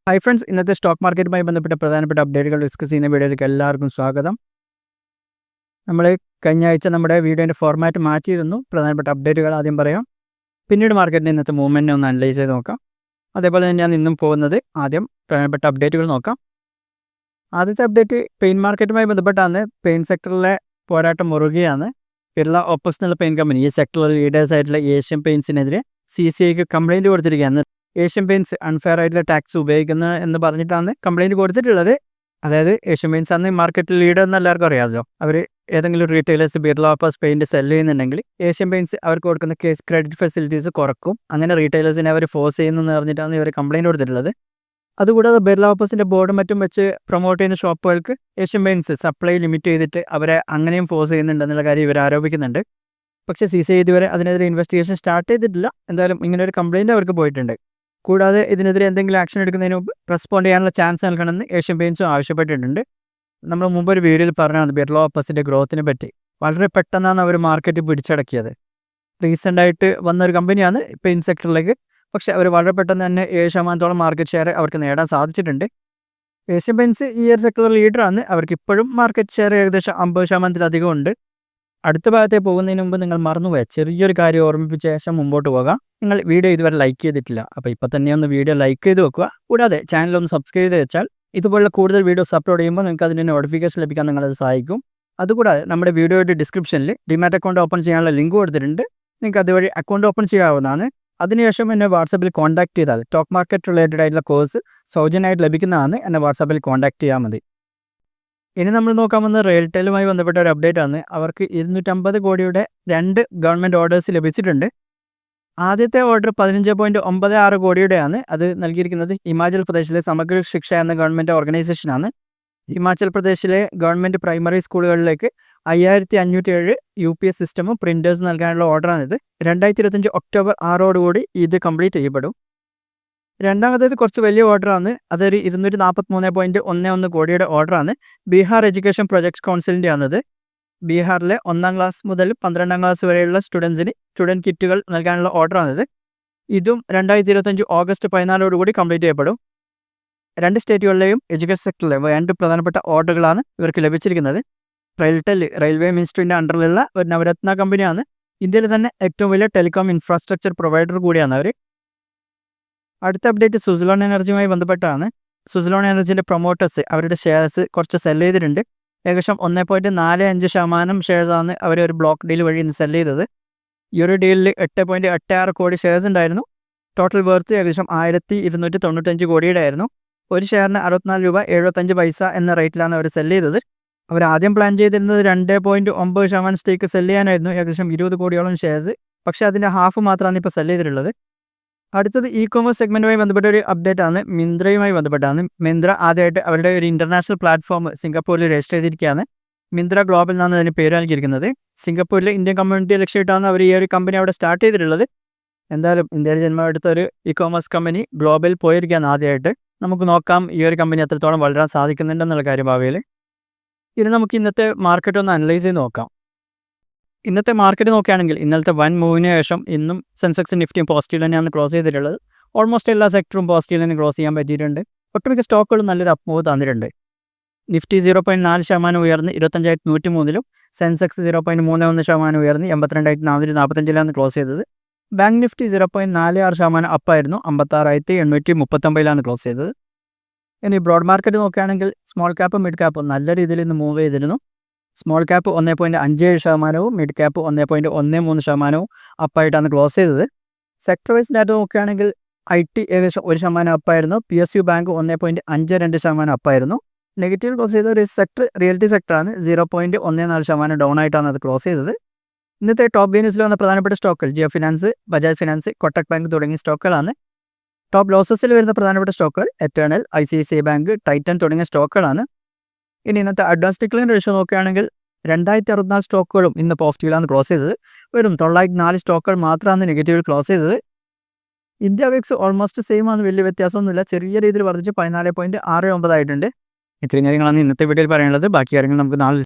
Hi friends, ഇന്നത്തെ stock മാർക്കറ്റുമായി ബന്ധപ്പെട്ട പ്രധാനപ്പെട്ട അപ്ഡേറ്റുകൾ ഡിസ്കസ് ചെയ്യുന്ന വീഡിയോയിലേക്ക് എല്ലാവർക്കും സ്വാഗതം. നമ്മൾ കഴിഞ്ഞ ആഴ്ച നമ്മുടെ വീഡിയോൻ്റെ ഫോർമാറ്റ് മാറ്റിയിരുന്നു. പ്രധാനപ്പെട്ട അപ്ഡേറ്റുകൾ ആദ്യം പറയാം, പിന്നീട് മാർക്കറ്റിൻ്റെ ഇന്നത്തെ മൂവ്മെൻറ്റിനെ ഒന്ന് അനലൈസ് ചെയ്ത് നോക്കാം. അതേപോലെ തന്നെയാണ് ഇന്നും പോകുന്നത്. ആദ്യം പ്രധാനപ്പെട്ട അപ്ഡേറ്റുകൾ നോക്കാം. ആദ്യത്തെ അപ്ഡേറ്റ് പെയിൻ മാർക്കറ്റുമായി ബന്ധപ്പെട്ടാണ്. പെയിൻ സെക്ടറിലെ പോരാട്ടം മുറുകയാണ്. കേരള ഓപ്പോസിഷണൽ പെയിൻ കമ്പനി ഈ സെക്ടറിൽ ലീഡേഴ്സ് ആയിട്ടുള്ള ഏഷ്യൻ പെയിൻസിനെതിരെ CCIക്ക് കംപ്ലയിൻറ്റ് കൊടുത്തിരിക്കുകയാണ്. ഏഷ്യൻ പെയിൻസ് അൺഫെയർ ആയിട്ടുള്ള ടാക്സ് ഉപയോഗിക്കുന്നത് എന്ന് പറഞ്ഞിട്ടാണ് കംപ്ലയിൻറ്റ് കൊടുത്തിട്ടുള്ളത്. അതായത് ഏഷ്യൻ പെയിൻസ് അന്ന് മാർക്കറ്റിൽ ലീഡർ എന്ന് എല്ലാവർക്കും അറിയാമല്ലോ. അവർ ഏതെങ്കിലും retailers Birla Opus paint sell ചെയ്യുന്നുണ്ടെങ്കിൽ ഏഷ്യൻ പെയിൻസ് അവർക്ക് കൊടുക്കുന്ന കേസ് ക്രെഡിറ്റ് ഫെസിലിറ്റീസ് കുറക്കും. അങ്ങനെ റീറ്റെയിലേഴ്സിനെ അവർ ഫോഴ്സ് ചെയ്യുന്നതെന്ന് പറഞ്ഞിട്ടാണ് ഇവർ കംപ്ലയിൻറ്റ് കൊടുത്തിട്ടുള്ളത്. അതുകൂടാതെ ബിർള ഓപ്പസിൻ്റെ ബോർഡും മറ്റും വെച്ച് പ്രൊമോട്ട് ചെയ്യുന്ന ഷോപ്പുകൾക്ക് ഏഷ്യൻ പെയിൻസ് സപ്ലൈ ലിമിറ്റ് ചെയ്തിട്ട് അവരെ അങ്ങനെയും ഫോഴ്സ് ചെയ്യുന്നുണ്ടെന്നുള്ള കാര്യം ഇവർ ആരോപിക്കുന്നുണ്ട്. പക്ഷേ CCI ഇതുവരെ അതിനെതിരെ ഇൻവെസ്റ്റിഗേഷൻ സ്റ്റാർട്ട് ചെയ്തിട്ടില്ല. എന്തായാലും ഇങ്ങനെ ഒരു കംപ്ലയിൻറ്റ് അവർക്ക് പോയിട്ടുണ്ട്. കൂടാതെ ഇതിനെതിരെ എന്തെങ്കിലും ആക്ഷൻ എടുക്കുന്നതിന് മുമ്പ് റെസ്പോണ്ട് ചെയ്യാനുള്ള ചാൻസ് നൽകണമെന്ന് ഏഷ്യൻ പെയിൻസും ആവശ്യപ്പെട്ടിട്ടുണ്ട്. നമ്മൾ മുമ്പ് ഒരു വീഡിയോയിൽ പറഞ്ഞതാണ് ബിർള ഓപ്പസിൻ്റെ ഗ്രോത്തിനെ പറ്റി. വളരെ പെട്ടെന്നാണ് അവർ മാർക്കറ്റ് പിടിച്ചടക്കിയത്. റീസെൻ്റായിട്ട് വന്നൊരു കമ്പനിയാണ് പെയിൻ സെക്ടറിലേക്ക്. പക്ഷേ അവർ വളരെ പെട്ടെന്ന് തന്നെ 7% മാർക്കറ്റ് ഷെയർ അവർക്ക് നേടാൻ സാധിച്ചിട്ടുണ്ട്. ഏഷ്യൻ പെയിൻസ് ഈ ഒരു സെക്ടറിൽ ലീഡറാണ്. അവർക്ക് ഇപ്പോഴും മാർക്കറ്റ് ഷെയർ ഏകദേശം 50%-ലധികം ഉണ്ട്. അടുത്ത ഭാഗത്തേക്ക് പോകുന്നതിന് മുമ്പ് നിങ്ങൾ മറന്നുപോയ ചെറിയൊരു കാര്യം ഓർമ്മിപ്പിച്ച ശേഷം മുമ്പോട്ട് പോകാം. നിങ്ങൾ വീഡിയോ ഇതുവരെ ലൈക്ക് ചെയ്തിട്ടില്ല, അപ്പോൾ ഇപ്പോൾ തന്നെ ഒന്ന് വീഡിയോ ലൈക്ക് ചെയ്ത് വെക്കുക. കൂടാതെ ചാനലൊന്ന് സബ്സ്ക്രൈബ് ചെയ്ത് വെച്ചാൽ ഇതുപോലുള്ള കൂടുതൽ വീഡിയോസ് അപ്ലോഡ് ചെയ്യുമ്പോൾ നിങ്ങൾക്ക് അതിൻ്റെ നോട്ടിഫിക്കേഷൻ ലഭിക്കാൻ നിങ്ങളത് സഹായിക്കും. അതുകൂടാതെ നമ്മുടെ വീഡിയോയുടെ ഡിസ്ക്രിപ്ഷനിൽ ഡിമാറ്റ് അക്കൗണ്ട് ഓപ്പൺ ചെയ്യാനുള്ള ലിങ്ക് കൊടുത്തിട്ടുണ്ട്. നിങ്ങൾക്ക് അതുവഴി അക്കൗണ്ട് ഓപ്പൺ ചെയ്യാവുന്നതാണ്. അതിനുശേഷം എന്നെ വാട്സാപ്പിൽ കോൺടാക്ട് ചെയ്താൽ സ്റ്റോക്ക് മാർക്കറ്റ് റിലേറ്റഡ് ആയിട്ടുള്ള കോഴ്സ് സൗജന്യമായിട്ട് ലഭിക്കുന്നതാണ്. എന്നെ വാട്സാപ്പിൽ കോൺടാക്ട് ചെയ്യാൻ മതി. ഇനി നമ്മൾ നോക്കാൻ വന്നത് റെയിൽടെലുമായി ബന്ധപ്പെട്ട ഒരു അപ്ഡേറ്റ് ആണ്. അവർക്ക് 250 കോടിയുടെ 2 ഗവൺമെൻറ് ഓർഡേഴ്സ് ലഭിച്ചിട്ടുണ്ട്. ആദ്യത്തെ ഓർഡർ 15.96 കോടിയുടെയാണ്. അത് നൽകിയിരിക്കുന്നത് ഹിമാചൽ പ്രദേശിലെ സമഗ്ര ശിക്ഷ എന്ന ഗവൺമെൻറ് ഓർഗനൈസേഷനാണ്. ഹിമാചൽ പ്രദേശിലെ ഗവൺമെൻറ് പ്രൈമറി സ്കൂളുകളിലേക്ക് 5507 UPS സിസ്റ്റമും പ്രിൻറ്റേഴ്സ് നൽകാനുള്ള ഓർഡറാണിത്. 2025 ഒക്ടോബർ 6 ഇത് കംപ്ലീറ്റ് ചെയ്യപ്പെടും. രണ്ടാമത്തേത് കുറച്ച് വലിയ ഓർഡറാണ്. അതൊരു 243.11 കോടിയുടെ ഓർഡറാണ്. ബീഹാർ എഡ്യൂക്കേഷൻ പ്രൊജക്ട് കൗൺസിലിൻ്റെ ആണത്. ബീഹാറിലെ 1ാം ക്ലാസ് മുതൽ 12ാം ക്ലാസ് വരെയുള്ള സ്റ്റുഡൻസിന് സ്റ്റുഡൻറ്റ് കിറ്റുകൾ നൽകാനുള്ള ഓർഡറാണിത്. ഇതും 2025 ഓഗസ്റ്റ് 14 കംപ്ലീറ്റ് ചെയ്യപ്പെടും. 2 സ്റ്റേറ്റുകളിലെയും എഡ്യൂക്കേഷൻ സെക്ടറിലെ 2 പ്രധാനപ്പെട്ട ഓർഡറുകളാണ് ഇവർക്ക് ലഭിച്ചിരിക്കുന്നത്. റെയിൽടെൽ റെയിൽവേ മിനിസ്ട്രിൻ്റെ അണ്ടറിലുള്ള ഒരു നവരത്ന കമ്പനിയാണ്. ഇന്ത്യയിലെ തന്നെ ഏറ്റവും വലിയ ടെലികോം ഇൻഫ്രാസ്ട്രക്ചർ പ്രൊവൈഡർ കൂടിയാണ് അവർ. അടുത്ത അപ്ഡേറ്റ് സുസലോൺ എനർജിയുമായി ബന്ധപ്പെട്ടാണ്. സുസലോൺ എനർജിൻ്റെ പ്രൊമോട്ടേഴ്സ് അവരുടെ ഷെയർസ് കുറച്ച് സെല് ചെയ്തിട്ടുണ്ട്. ഏകദേശം 1.45% ഷെയർസാണ് അവർ ഒരു ബ്ലോക്ക് ഡീൽ വഴി ഇന്ന് സെല് ചെയ്തത്. ഈ ഒരു ഡീലിൽ 8.86 കോടി ഷെയർസ് ഉണ്ടായിരുന്നു. ടോട്ടൽ വർത്ത് ഏകദേശം 1295 കോടിയുടെ ആയിരുന്നു. ഒരു ഷെയറിന് 64 രൂപ 75 എന്ന റേറ്റിലാണ് അവർ സെല് ചെയ്തത്. അവർ ആദ്യം പ്ലാൻ ചെയ്തിരുന്നത് 2.9% സ്റ്റേക്ക് സെല് ചെയ്യാനായിരുന്നു, ഏകദേശം 20 കോടിയോളം ഷെയർസ്. പക്ഷേ അതിൻ്റെ ഹാഫ് മാത്രമാണ് ഇപ്പോൾ സെല് ചെയ്തിട്ടുള്ളത്. അടുത്തത് ഇ-കൊമേഴ്സ് സെഗ്മെൻറ്റുമായി ബന്ധപ്പെട്ട ഒരു അപ്ഡേറ്റ് ആണ്. മിന്ത്രയുമായി ബന്ധപ്പെട്ടാണ്. മിന്ത്ര ആദ്യമായിട്ട് അവരുടെ ഒരു ഇൻ്റർനാഷണൽ പ്ലാറ്റ്ഫോം സിംഗപ്പൂരിൽ രജിസ്റ്റർ ചെയ്തിരിക്കുകയാണ്. മിന്ത്ര ഗ്ലോബൽ എന്നാണ് അതിന് പേര് നൽകിയിരിക്കുന്നത്. സിംഗപ്പൂരിലെ ഇന്ത്യൻ കമ്മ്യൂണിറ്റിയെ ലക്ഷ്യമിട്ടാണ് അവർ ഈ ഒരു കമ്പനി അവിടെ സ്റ്റാർട്ട് ചെയ്തിട്ടുള്ളത്. എന്തായാലും ഇന്ത്യയിൽ ജന്മമെടുത്ത ഒരു ഇ-കൊമേഴ്സ് കമ്പനി ഗ്ലോബൽ പോയിരിക്കുകയാണ് ആദ്യമായിട്ട്. നമുക്ക് നോക്കാം ഈ ഒരു കമ്പനി എത്രത്തോളം വളരാൻ സാധിക്കുന്നുണ്ടെന്നുള്ള കാര്യം ഭാവിയിൽ. ഇനി നമുക്ക് ഇന്നത്തെ മാർക്കറ്റ് ഒന്ന് അനലൈസ് ചെയ്ത് നോക്കാം. ഇന്നത്തെ മാർക്കറ്റ് നോക്കുകയാണെങ്കിൽ ഇന്നലത്തെ വൻ മൂവിന് ശേഷം ഇന്നും സെൻസെക്സ് നിഫ്റ്റിയും പോസിറ്റീവ് തന്നെയാണ് ക്ലോസ് ചെയ്തിട്ടുള്ളത്. ഓൾമോസ്റ്റ് എല്ലാ സെക്ടറും പോസിറ്റീവ് തന്നെ ക്ലോസ് ചെയ്യാൻ പറ്റിയിട്ടുണ്ട്. ഒട്ടുമിക്ക സ്റ്റോക്കുകളും നല്ലൊരു അപ്മൂവ് തന്നിട്ടുണ്ട്. നിഫ്റ്റി 0.4% ഉയർന്ന് 25,103-ലും സെൻസെക്സ് 0.31% ഉയർന്ന് 82,445-ലാണ് ക്ലോസ് ചെയ്തത്. ബാങ്ക് നിഫ്റ്റി 0.46% അപ്പായിരുന്നു, 56,839-ലാണ് ക്ലോസ് ചെയ്തത്. ഇനി ബ്രോഡ് മാർക്കറ്റ് നോക്കുകയാണെങ്കിൽ സ്മോൾ ക്യാപ്പും മിഡ് ക്യാപ്പും നല്ല രീതിയിൽ ഇന്ന് മൂവ് ചെയ്തിരുന്നു. സ്മോൾ ക്യാപ്പ് 1.57%, മിഡ് ക്യാപ്പ് 1.13% അപ്പായിട്ടാണ് ക്ലോസ് ചെയ്തത്. സെക്ടർ വൈസ് ഡാറ്റ നോക്കുകയാണെങ്കിൽ IT ഏകദേശം 1% അപ്പായിരുന്നു. PSU ബാങ്ക് 1.52% അപ്പായിരുന്നു. നെഗറ്റീവ് ക്ലോസ് ചെയ്ത ഒരു സെക്ടർ റിയൽറ്റി സെക്ടറാണ്. 0.14% ഡൗൺ ആയിട്ടാണ് അത് ക്ലോസ് ചെയ്തത്. ഇന്നത്തെ ടോപ്പ് ഗെയിനേഴ്സിൽ വന്ന പ്രധാനപ്പെട്ട സ്റ്റോക്കുകൾ Jio Finance, Bajaj Finance, Kotak bank തുടങ്ങിയ സ്റ്റോക്കുകളാണ്. ടോപ്പ് ലോസസിൽ വരുന്ന പ്രധാനപ്പെട്ട സ്റ്റോക്കുകൾ എറ്റേണൽ, ICICI ബാങ്ക്, ടൈറ്റൻ തുടങ്ങിയ സ്റ്റോക്കുകളാണ്. ഇനി ഇന്നത്തെ അഡ്വാൻസ് ഡിക്ലൈൻ റേഷ്യോ നോക്കുകയാണെങ്കിൽ 2064 സ്റ്റോക്കുകളും ഇന്ന് പോസിറ്റീവിലാണ് ക്ലോസ് ചെയ്തത്. വെറും 904 സ്റ്റോക്കുകൾ മാത്രമാണ് നെഗറ്റീവിൽ ക്ലോസ് ചെയ്തത്. ഇന്ത്യ വിക്സ് ഓൾമോസ്റ്റ് സെയിം ആണ്, വലിയ വ്യത്യാസമൊന്നുമില്ല. ചെറിയ രീതിയിൽ വർദ്ധിച്ച് 14.69 ആയിട്ടുണ്ട്. ഇത്രയും കാര്യങ്ങളാണ് ഇന്നത്തെ വീഡിയോയിൽ പറയാനുള്ളത്. ബാക്കി കാര്യങ്ങൾ നമുക്ക് നാളെ